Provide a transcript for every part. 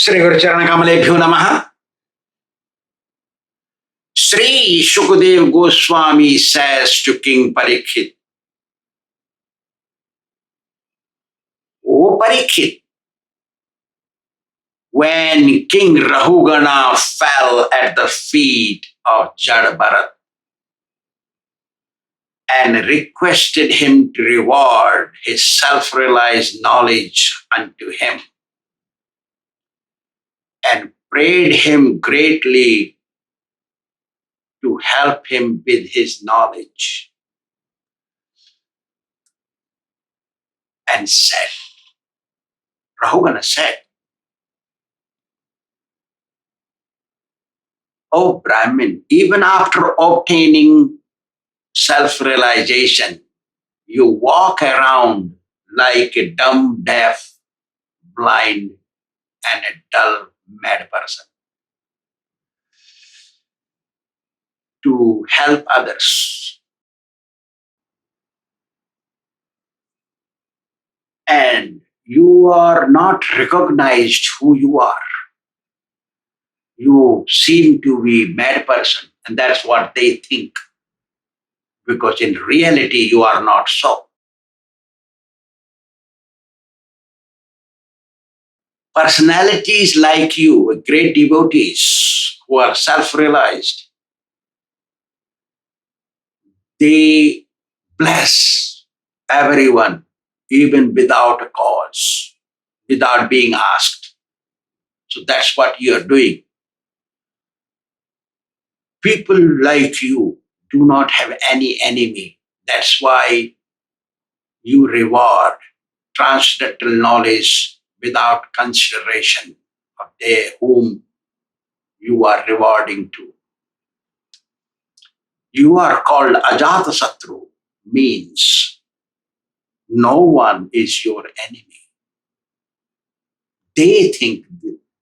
Sri Guru Charana Kamalebhyo Namaha. Sri Shukadev Goswami says to King Parikshit, O Parikshit, when King Rahugana fell at the feet of Jada Bharat and requested him to reward his self-realized knowledge unto him, and prayed him greatly to help him with his knowledge, and said, Rahugana said, O Brahmin, even after obtaining self-realization, you walk around like a dumb, deaf, blind, and a dull, mad person to help others. And you are not recognized who you are. You seem to be a mad person, and that's what they think, because in reality you are not so. Personalities like you, great devotees who are self-realized, they bless everyone even without a cause, without being asked. So that's what you are doing. People like you do not have any enemy. That's why you reward transcendental knowledge without consideration of they whom you are rewarding to. You are called Ajatasatru, means no one is your enemy. They think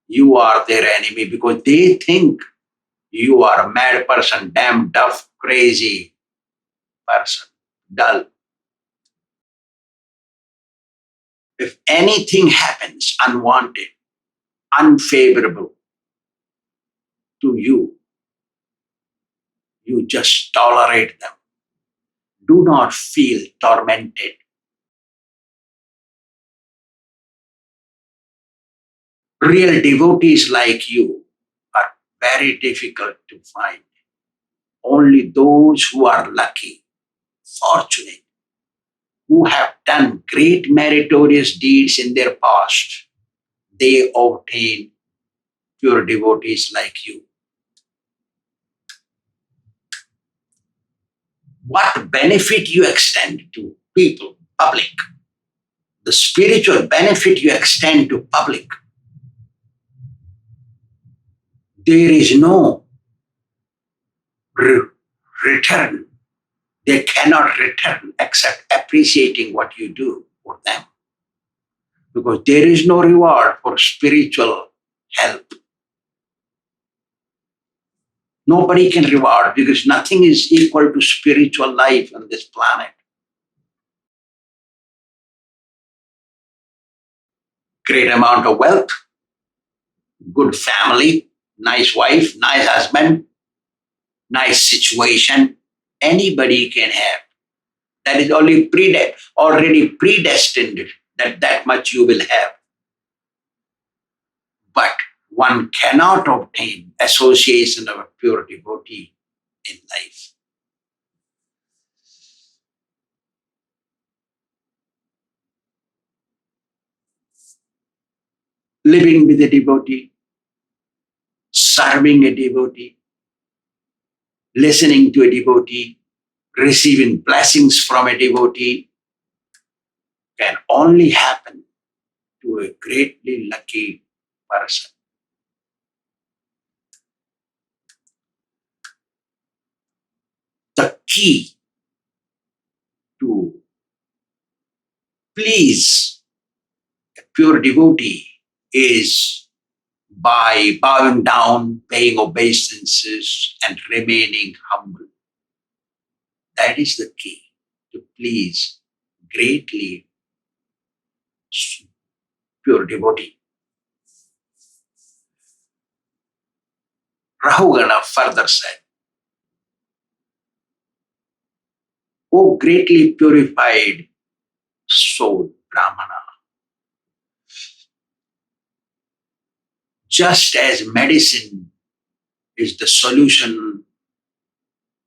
you are their enemy because they think you are a mad person, damn tough, crazy person, dull. If anything happens unwanted, unfavorable to you, you just tolerate them. Do not feel tormented. Real devotees like you are very difficult to find. Only those who are lucky, fortunate, who have done great meritorious deeds in their past, they obtain pure devotees like you. What benefit you extend to people, public, the spiritual benefit you extend to public, there is no return. They cannot return except appreciating what you do for them. Because there is no reward for spiritual help. Nobody can reward because nothing is equal to spiritual life on this planet. Great amount of wealth, good family, nice wife, nice husband, nice situation, anybody can have. That is already predestined that much you will have. But one cannot obtain association of a pure devotee in life. Living with a devotee, serving a devotee, listening to a devotee, receiving blessings from a devotee can only happen to a greatly lucky person. The key to please a pure devotee is by bowing down, paying obeisances, and remaining humble. That is the key to please greatly pure devotee. Rahugana further said, O greatly purified soul, Brahmana, just as medicine is the solution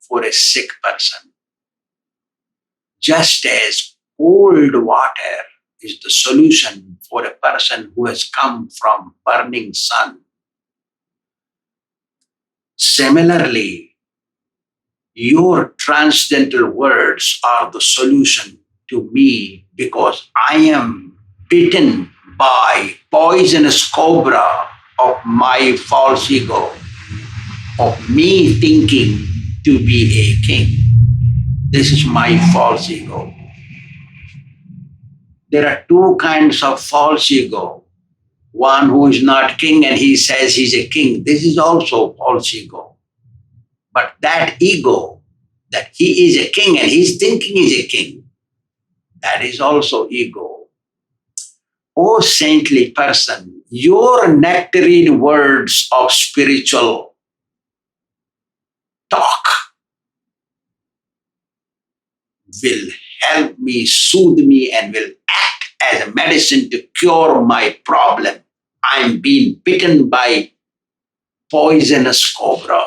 for a sick person, just as cold water is the solution for a person who has come from burning sun, similarly, your transcendental words are the solution to me because I am bitten by poisonous cobra of my false ego, of me thinking to be a king. This is my false ego. There are two kinds of false ego. One who is not king and he says he's a king. This is also false ego. But that ego, that he is a king and he's thinking he's a king, that is also ego. O saintly person, your nectarine words of spiritual talk will help me, soothe me, and will act as a medicine to cure my problem. I'm being bitten by poisonous cobra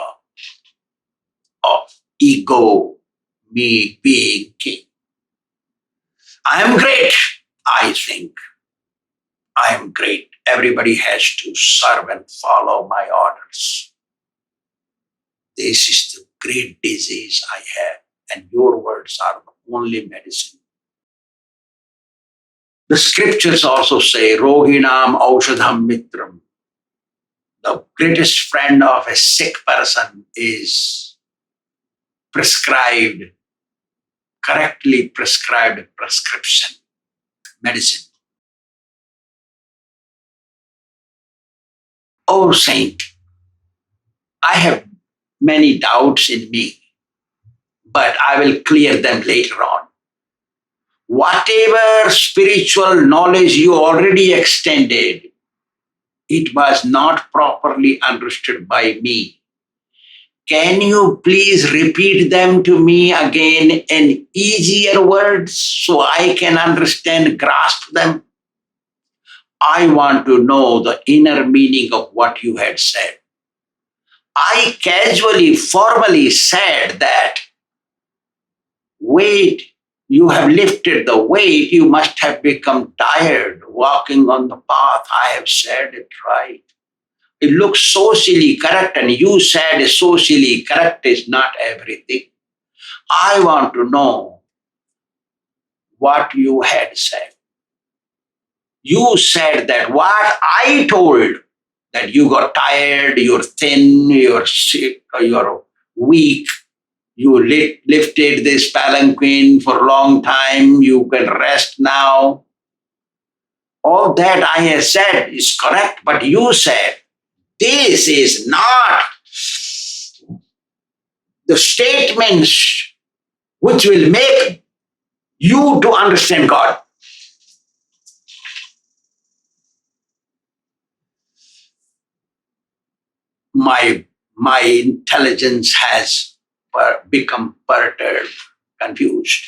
of ego, me being king. I am great, I think. I am great. Everybody has to serve and follow my orders. This is the great disease I have, and your words are the only medicine. The scriptures also say, Rohinam Aushadham Mitram. The greatest friend of a sick person is correctly prescribed prescription, medicine. Oh saint, I have many doubts in me, but I will clear them later on. Whatever spiritual knowledge you already extended, it was not properly understood by me. Can you please repeat them to me again in easier words so I can understand, grasp them? I want to know the inner meaning of what you had said. I casually, formally said that weight, you have lifted the weight, you must have become tired walking on the path. I have said it right. It looks socially correct, and you said socially correct is not everything. I want to know what you had said. You said that what I told, that you got tired, you're thin, you're sick, you're weak, you lifted this palanquin for a long time, you can rest now. All that I have said is correct, but you said this is not the statements which will make you to understand God. My intelligence has become perturbed, confused.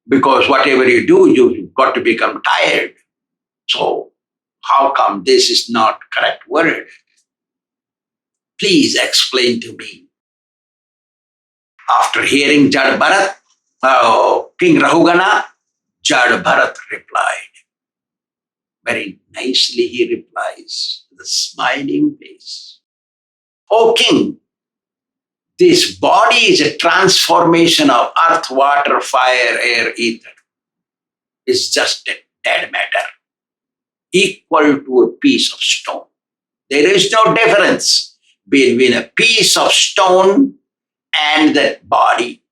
Because whatever you do, you've got to become tired. So how come this is not correct word? Please explain to me. After hearing Jad Bharat, King Rahugana, Jad Bharat replied. Very nicely he replies, with a smiling face. O king, this body is a transformation of earth, water, fire, air, ether. It's just a dead matter, equal to a piece of stone. There is no difference between a piece of stone and that body.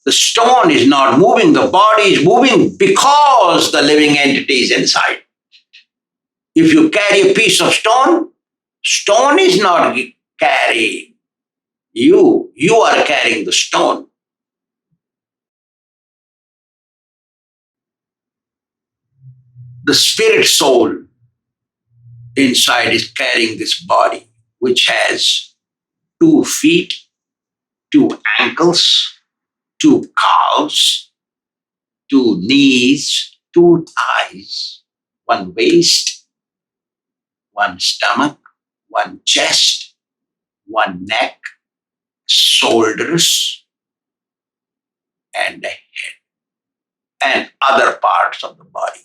The stone is not moving, the body is moving because the living entity is inside. If you carry a piece of stone, stone is not carrying you. You are carrying the stone. the spirit soul inside is carrying this body, which has 2 feet, 2 ankles, 2 calves, 2 knees, 2 thighs, 1 waist, 1 stomach, 1 chest, 1 neck, shoulders, and a head, and other parts of the body.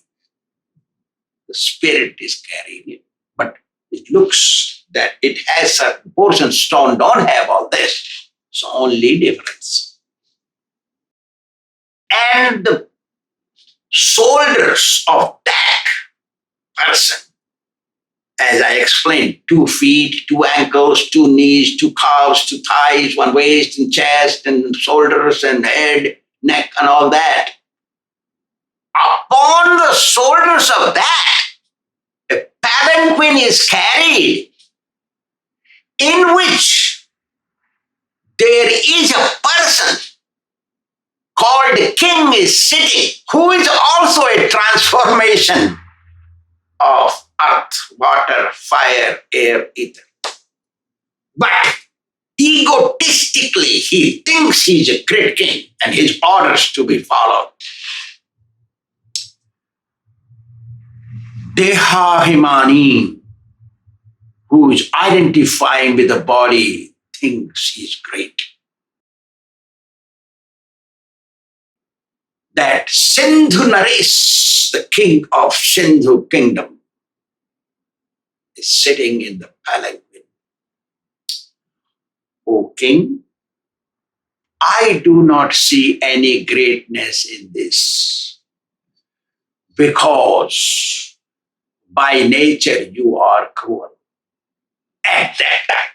The spirit is carrying it, but it looks that it has certain portions. Stone don't have all this. It's only difference. And the shoulders of that person, as I explained, 2 feet, 2 ankles, 2 knees, 2 calves, 2 thighs, 1 waist and chest and shoulders and head, neck and all that. Upon the shoulders of that, a palanquin is carried in which there is a person called the king is sitting, who is also a transformation of earth, water, fire, air, ether. But egotistically, he thinks he's a great king and his orders to be followed. Dehābhimānī, who is identifying with the body, thinks he's great. That Sindhu Naresh, the king of Sindhu kingdom, is sitting in the palanquin. O king, I do not see any greatness in this, because by nature you are cruel. At that time,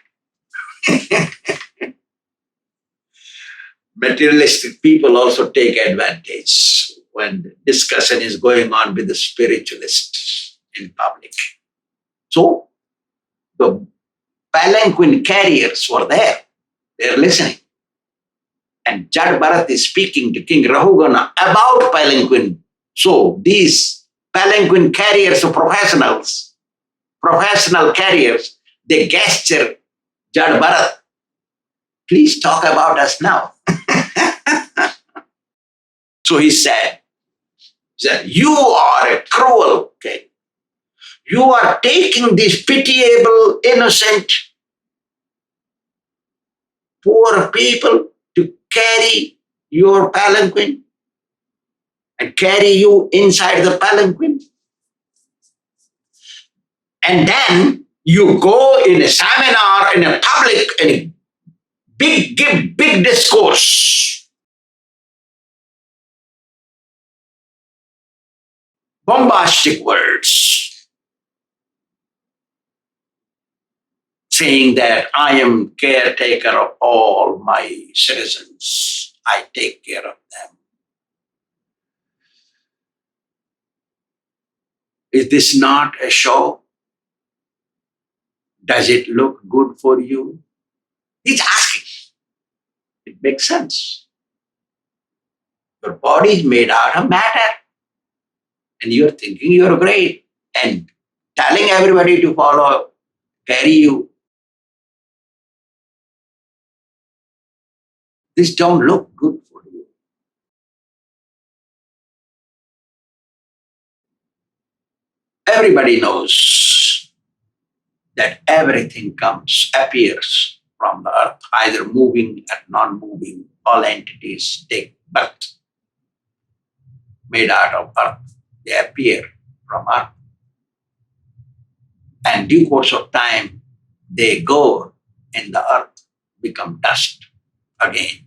materialistic people also take advantage when the discussion is going on with the spiritualists in public. So the palanquin carriers were there. They're listening. And Jad Bharat is speaking to King Rahugana about palanquin. So these palanquin carriers are professional carriers, they gesture Jad Bharat, please talk about us now. So he said, you are a cruel king. You are taking these pitiable, innocent, poor people to carry your palanquin and carry you inside the palanquin. And then you go in a seminar, in a public, in a give big discourse. Bombastic words. Saying that I am caretaker of all my citizens. I take care of them. Is this not a show? Does it look good for you? He's asking. It makes sense. Your body is made out of matter. And you're thinking you're great and telling everybody to follow, carry you. This don't look good for you. Everybody knows that everything appears from the earth, either moving or non-moving. All entities take birth, made out of earth. They appear from earth. And due course of time, they go in the earth, become dust again.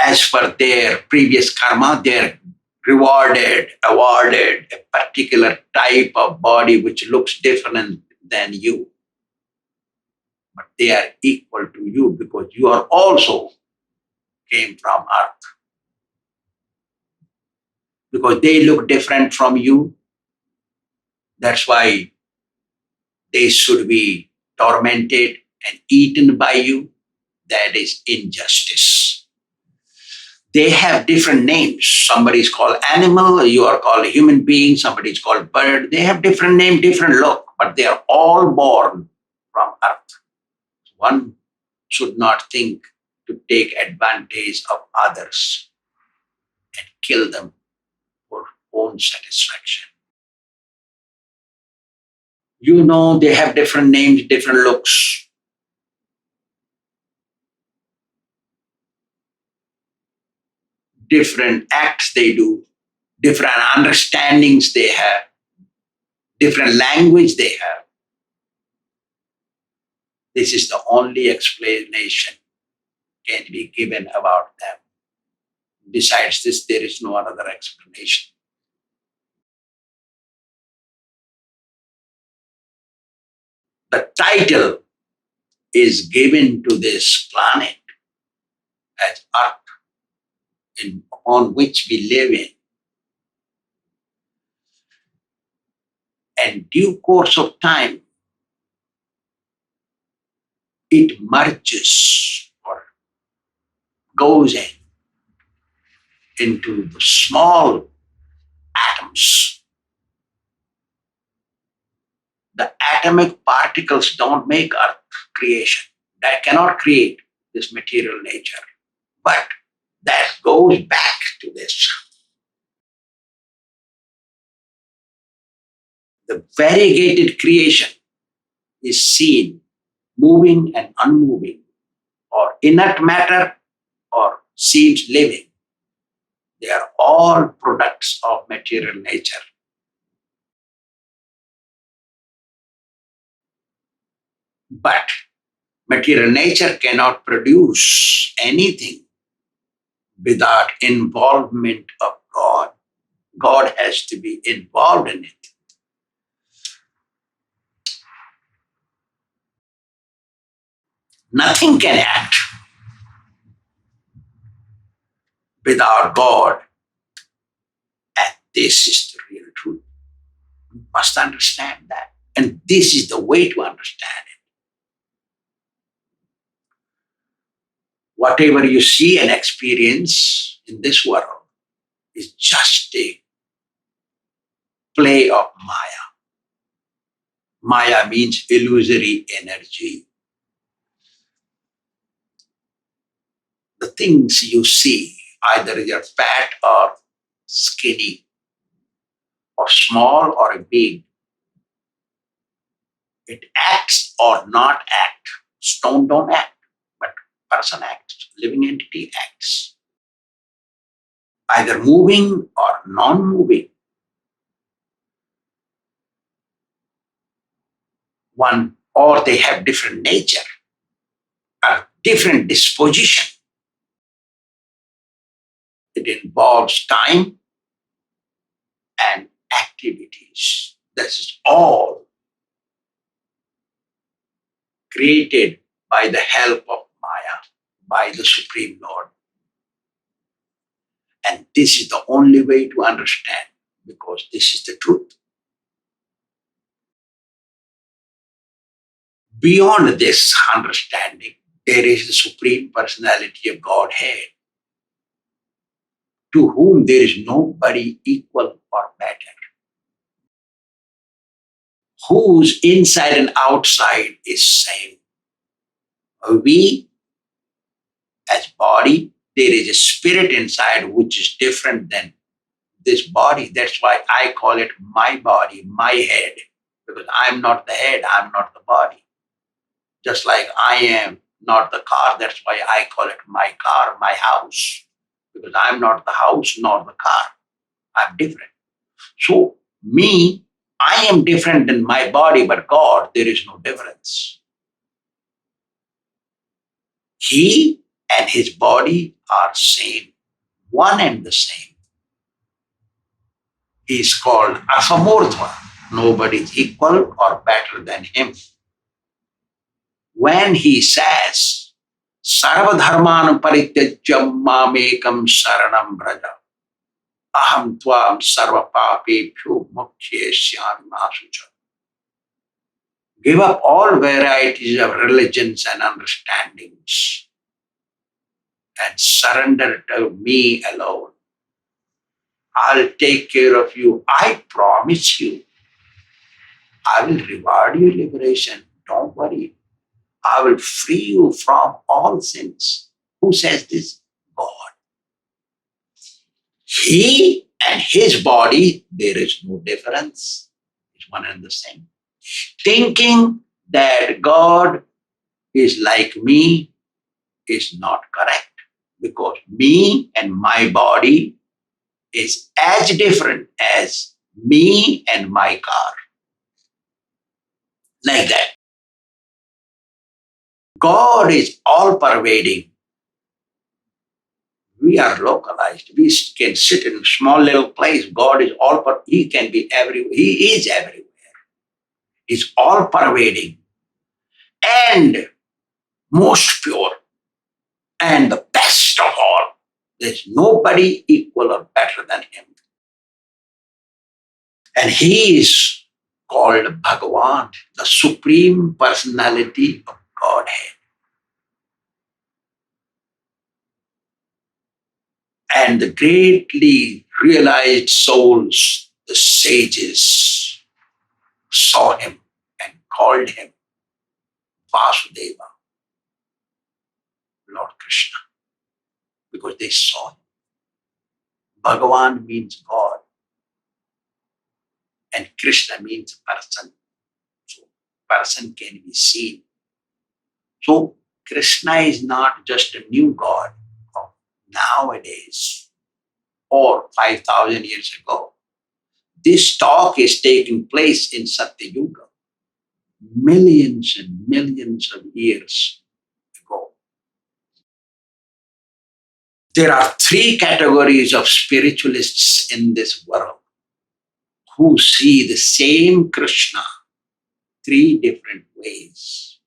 As per their previous karma, they're awarded a particular type of body which looks different than you. But they are equal to you because you are also came from earth. Because they look different from you, that's why they should be tormented and eaten by you. That is injustice. They have different names. Somebody is called animal, you are called a human being, somebody is called bird. They have different name, different look, but they are all born from earth. One should not think to take advantage of others and kill them for own satisfaction. You know, they have different names, different looks. Different acts they do, different understandings they have, different language they have. This is the only explanation can be given about them. Besides this, there is no other explanation. The title is given to this planet as Earth, on which we live in. And due course of time, it merges or goes into the small atoms. The atomic particles don't make Earth creation. That cannot create this material nature. But that goes back to this. The variegated creation is seen moving and unmoving, or inert matter, or seems living. They are all products of material nature. But material nature cannot produce anything without involvement of God. God has to be involved in it. Nothing can act without God. And this is the real truth. You must understand that. And this is the way to understand it. Whatever you see and experience in this world is just a play of Maya. Maya means illusory energy. The things you see, either you're fat or skinny, or small or big, it acts or not act. Stone don't act, but person acts. Living entity acts. Either moving or non-moving. One, or they have different nature, or different disposition. It involves time and activities. This is all created by the help of Maya, by the Supreme Lord. And this is the only way to understand, because this is the truth. Beyond this understanding, there is the Supreme Personality of Godhead, to whom there is nobody equal or better, whose inside and outside is same. We, as body, there is a spirit inside which is different than this body. That's why I call it my body, my head, because I'm not the head, I'm not the body. Just like I am not the car, that's why I call it my car, my house, because I'm not the house nor the car. I'm different. So me, I am different than my body, but God, there is no difference. He and his body are same, one and the same. He is called Asamurtha. Nobody is equal or better than him. When he says, Sarva dharman parityajya mamekam saranam braja, aham tvam sarva papebhyo mukhyeshyami ma sucha. Give up all varieties of religions and understandings and surrender to me alone. I'll take care of you. I promise you. I will reward your liberation. Don't worry. I will free you from all sins. Who says this? God. He and his body, there is no difference. It's one and the same. Thinking that God is like me is not correct, because me and my body is as different as me and my car. Like that. God is all pervading. We are localized. We can sit in a small little place. God is all he can be everywhere. He is everywhere. He's all pervading and most pure and the best of all. There's nobody equal or better than him. And he is called Bhagavat, the Supreme Personality of Godhead. And the greatly realized souls, the sages, saw him and called him Vasudeva, Lord Kṛṣṇa, because they saw him. Bhagavan means God, and Kṛṣṇa means person. So person can be seen. So Kṛṣṇa is not just a new God of nowadays or 5,000 years ago. This talk is taking place in Satya Yuga, millions and millions of years ago. There are three categories of spiritualists in this world who see the same Kṛṣṇa three different ways.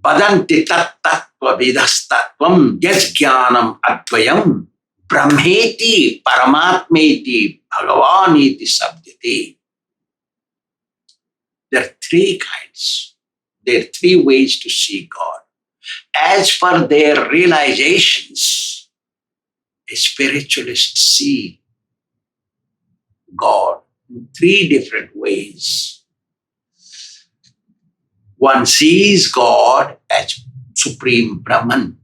Badanti tattva vidastatvam yajnanam advayam brahmeti paramatmeti bhagavaniti sabdyate. There are three kinds. There are three ways to see God. As per their realizations, a spiritualist see God in three different ways. One sees God as Supreme Brahman.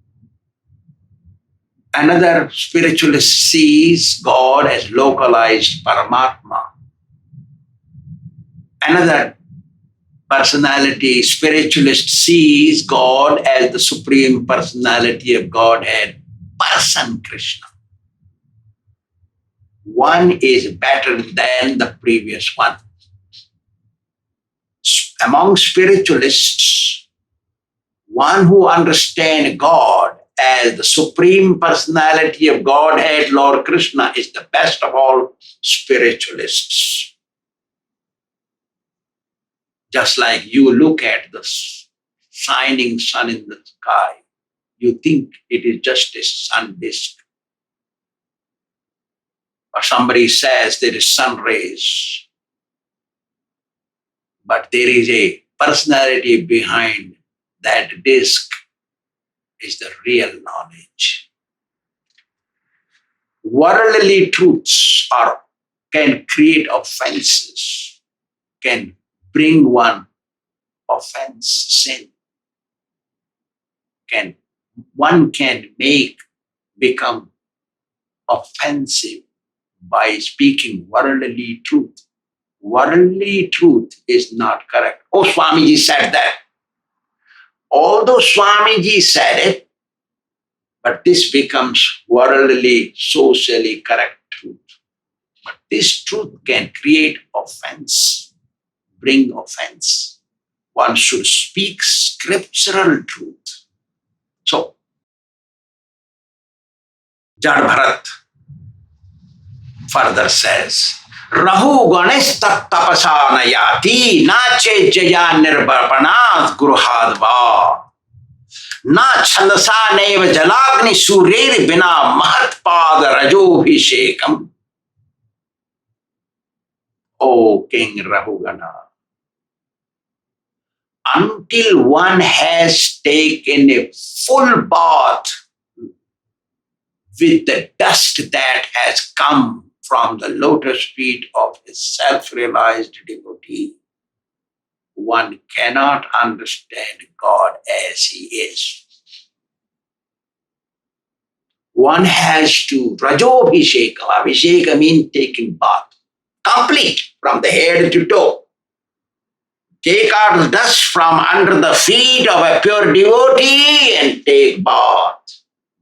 Another spiritualist sees God as localized Paramatma. Another personality, spiritualist, sees God as the Supreme Personality of Godhead, Person Kṛṣṇa. One is better than the previous one. Among spiritualists, one who understands God as the Supreme Personality of Godhead, Lord Kṛṣṇa, is the best of all spiritualists. Just like you look at the shining sun in the sky, you think it is just a sun disk. Or somebody says there is sun rays, but there is a personality behind that disk is the real knowledge. Worldly truths can create offenses, can bring one offense, sin. One can become offensive by speaking worldly truth. Worldly truth is not correct. Oh, Swāmīji said that. Although Swāmīji said it, but this becomes worldly, socially correct truth. But this truth can create offense, bring offense. One should speak scriptural truth. So, Jad Bharat further says, Rahu Ganesh tat tapasana yati nache jaya nirvarpanat gruhadva na chandasa neva jalagni sureri bina mahatpada rajobhishekam. O King Rahugana, until one has taken a full bath with the dust that has come from the lotus feet of a self-realized devotee, one cannot understand God as He is. One has to Rajobhisheka. Abhisheka means taking bath. Complete from the head to toe. Take out the dust from under the feet of a pure devotee and take bath.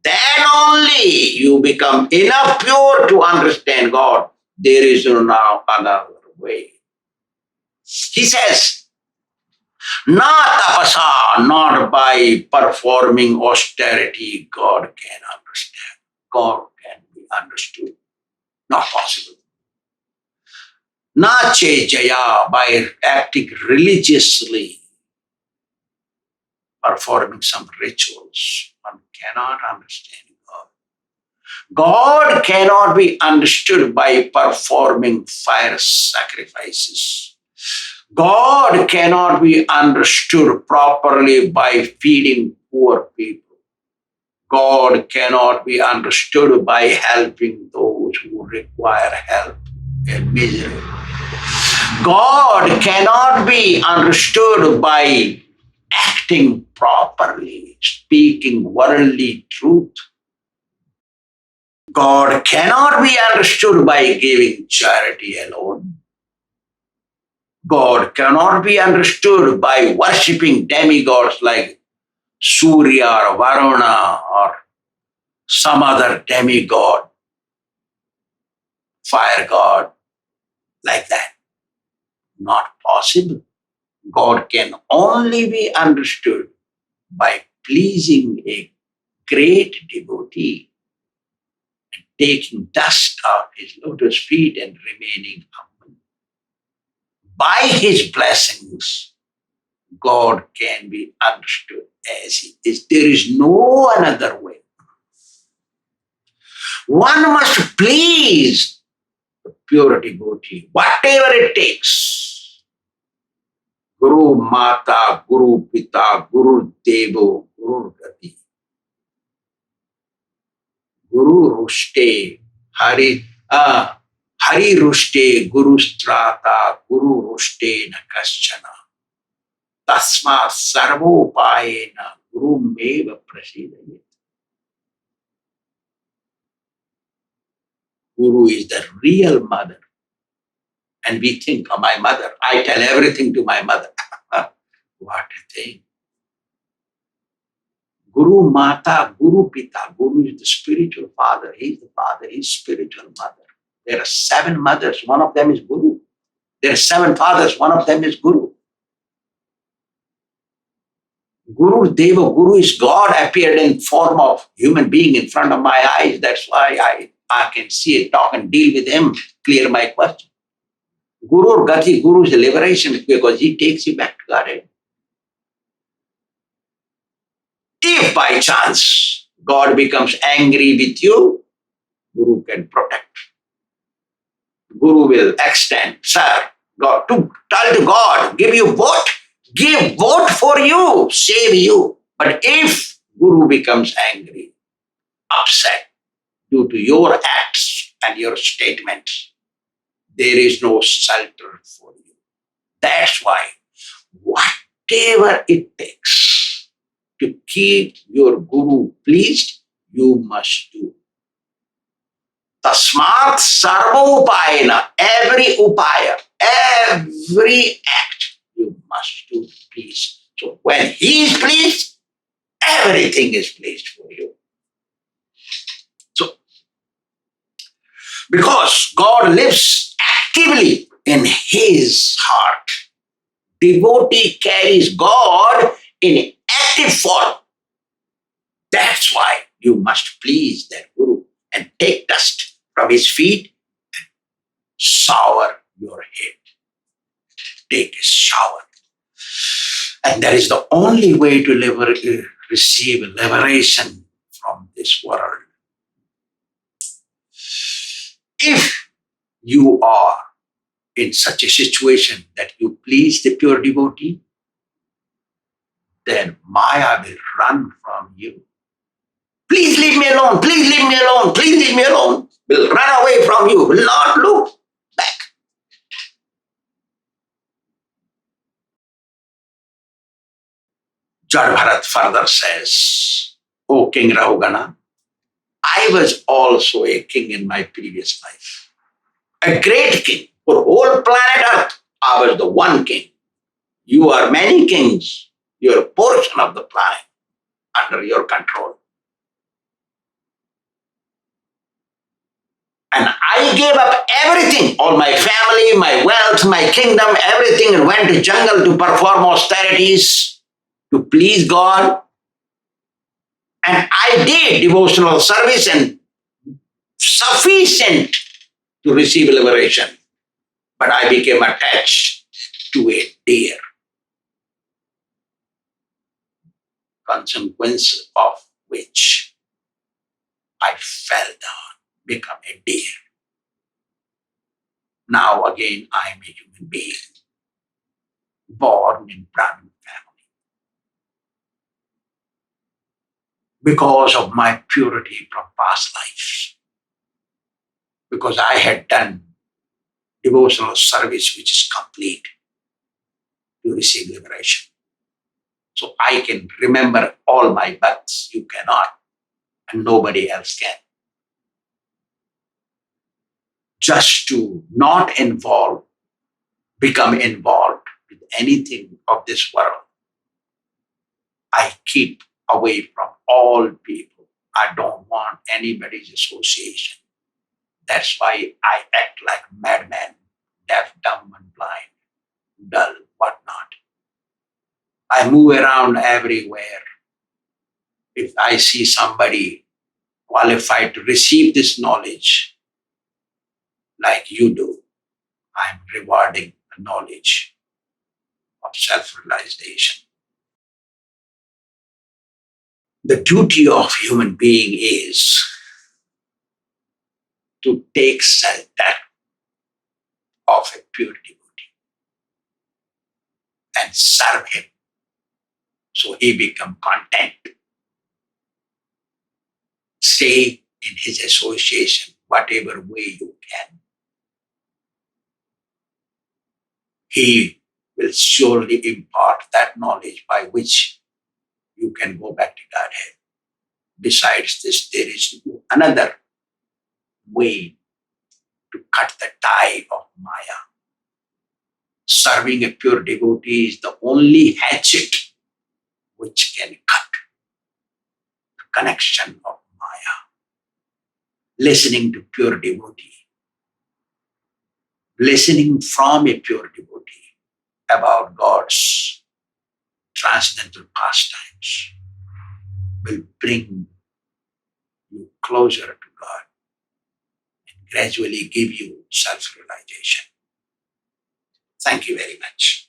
Then only you become enough pure to understand God. There is no other way. He says, not tapasa, not by performing austerity, God can understand. God can be understood. Not possible. Nache jaya, by acting religiously, performing some rituals, one cannot understand God. God cannot be understood by performing fire sacrifices. God cannot be understood properly by feeding poor people. God cannot be understood by helping those who require help in misery. God cannot be understood by acting properly, speaking worldly truth. God cannot be understood by giving charity alone. God cannot be understood by worshipping demigods like Surya or Varuna or some other demigod, fire god, like that. Not possible. God can only be understood by pleasing a great devotee and taking dust off his lotus feet and remaining humble. By his blessings, God can be understood as He is. There is no another way. One must please the pure devotee, whatever it takes. Guru Mata, Guru Pita, Guru Devo, Guru Gati. Guru Rushte, Hari Rushte, Guru Strata, Guru Rushte na Kaschana. Tasma Sarvopayena, Guru Meva Prasidayet. Guru is the real mother. And we think, oh, my mother, I tell everything to my mother. What a thing. Guru Mata, Guru Pita. Guru is the spiritual father. He is the father. He is spiritual mother. There are 7 mothers. One of them is Guru. There are 7 fathers. One of them is Guru. Guru Deva, Guru is God appeared in form of human being in front of my eyes. That's why I can see it, talk and deal with him, clear my question. Guru Gati, Guru is liberation because he takes you back to Godhead. If by chance God becomes angry with you, Guru can protect. Guru will extend, sir, God, to tell to God, give you vote. Give vote for you, save you. But if Guru becomes angry, upset due to your acts and your statements, there is no shelter for you. That's why whatever it takes to keep your Guru pleased, you must do. Tasmat sarva upayena, every upaya, every act you must do please. So when he is pleased, everything is pleased for you. So, because God lives actively in his heart, devotee carries God in active form. That's why you must please that Guru and take dust from his feet and shower your head. Take a shower. And that is the only way to receive liberation from this world. If you are in such a situation that you please the pure devotee, then Maya will run from you. Please leave me alone, please leave me alone, please leave me alone. Will run away from you, will not look back. Jad Bharat further says, O King Rahugana, I was also a king in my previous life. A great king for whole planet Earth. I was the one king. You are many kings. You are a portion of the planet under your control. And I gave up everything, all my family, my wealth, my kingdom, everything, and went to jungle to perform austerities, to please God. And I did devotional service and sufficient to receive liberation. But I became attached to a deer. Consequence of which I fell down, become a deer. Now again I am a human being, born in Brahmin family. Because of my purity from past lives. Because I had done devotional service which is complete to receive liberation. So I can remember all my births. You cannot, and nobody else can. Just to not become involved with anything of this world, I keep away from all people. I don't want anybody's association. That's why I act like a madman, deaf, dumb, and blind, dull, whatnot. I move around everywhere. If I see somebody qualified to receive this knowledge, like you do, I'm rewarding the knowledge of self-realization. The duty of human being is to take shelter of a pure devotee and serve him so he become content. Stay in his association whatever way you can. He will surely impart that knowledge by which you can go back to Godhead. Besides this, there is another way to cut the tie of Maya. Serving a pure devotee is the only hatchet which can cut the connection of Maya. Listening to pure devotee, listening from a pure devotee about God's transcendental pastimes will bring you closer to God and gradually give you self-realization. Thank you very much.